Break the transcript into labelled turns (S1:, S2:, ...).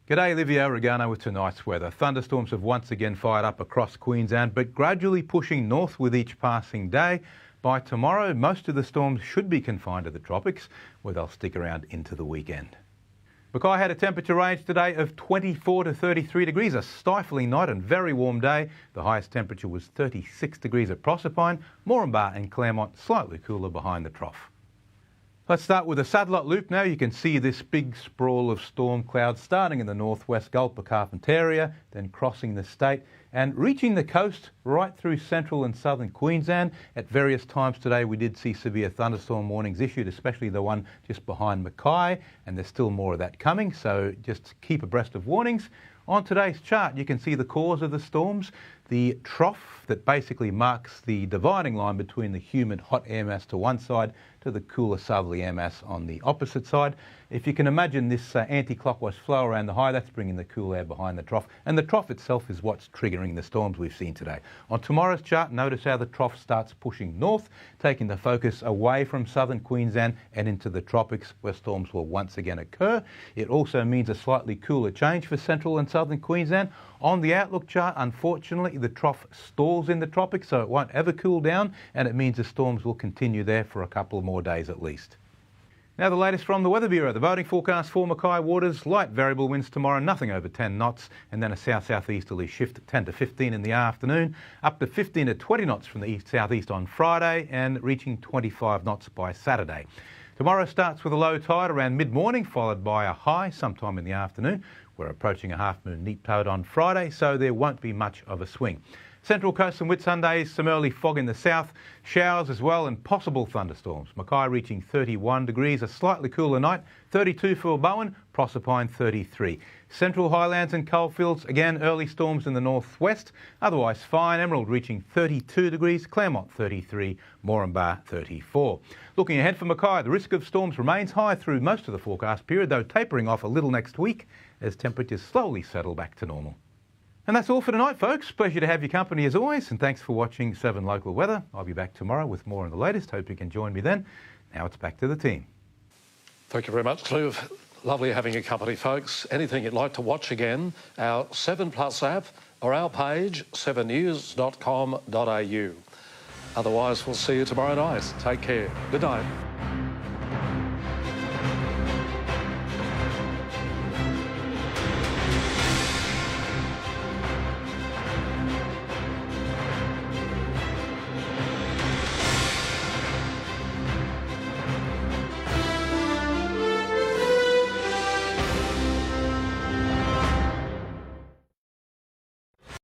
S1: G'day, Livio, Regano with tonight's weather. Thunderstorms have once again fired up across Queensland, but gradually pushing north with each passing day. By tomorrow, most of the storms should be confined to the tropics, where they'll stick around into the weekend. Mackay had a temperature range today of 24 to 33 degrees, a stifling night and very warm day. The highest temperature was 36 degrees at Proserpine, Moranbah and Claremont slightly cooler behind the trough. Let's start with a satellite loop now. You can see this big sprawl of storm clouds starting in the northwest Gulf of Carpentaria, then crossing the state and reaching the coast right through central and southern Queensland. At various times today we did see severe thunderstorm warnings issued, especially the one just behind Mackay, and there's still more of that coming, so just keep abreast of warnings. On today's chart you can see the cause of the storms, the trough that basically marks the dividing line between the humid hot air mass to one side to the cooler southerly air mass on the opposite side. If you can imagine this anti-clockwise flow around the high, that's bringing the cool air behind the trough, and the trough itself is what's triggering the storms we've seen today. On tomorrow's chart, notice how the trough starts pushing north, taking the focus away from southern Queensland and into the tropics, where storms will once again occur. It also means a slightly cooler change for central and southern Queensland. On the outlook chart, unfortunately, the trough stalls in the tropics, so it won't ever cool down, and it means the storms will continue there for a couple more days at least. Now the latest from the Weather Bureau. The voting forecast for Mackay waters, light variable winds tomorrow, nothing over 10 knots, and then a south-southeasterly shift 10 to 15 in the afternoon, up to 15 to 20 knots from the east-southeast on Friday, and reaching 25 knots by Saturday. Tomorrow starts with a low tide around mid-morning, followed by a high sometime in the afternoon. We're approaching a half-moon neap tide on Friday, so there won't be much of a swing. Central Coast and Whitsunday, some early fog in the south, showers as well and possible thunderstorms. Mackay reaching 31 degrees, a slightly cooler night, 32 for Bowen, Proserpine 33. Central Highlands and Coalfields, again early storms in the northwest, otherwise fine. Emerald reaching 32 degrees, Claremont 33, Moranbah 34. Looking ahead for Mackay, the risk of storms remains high through most of the forecast period, though tapering off a little next week as temperatures slowly settle back to normal. And that's all for tonight, folks. Pleasure to have your company as always, and thanks for watching 7 Local Weather. I'll be back tomorrow with more on the latest. Hope you can join me then. Now it's back to the team.
S2: Thank you very much, Clive. Lovely having your company, folks. Anything you'd like to watch again, our 7plus app or our page, 7news.com.au. Otherwise, we'll see you tomorrow night. Take care. Good night.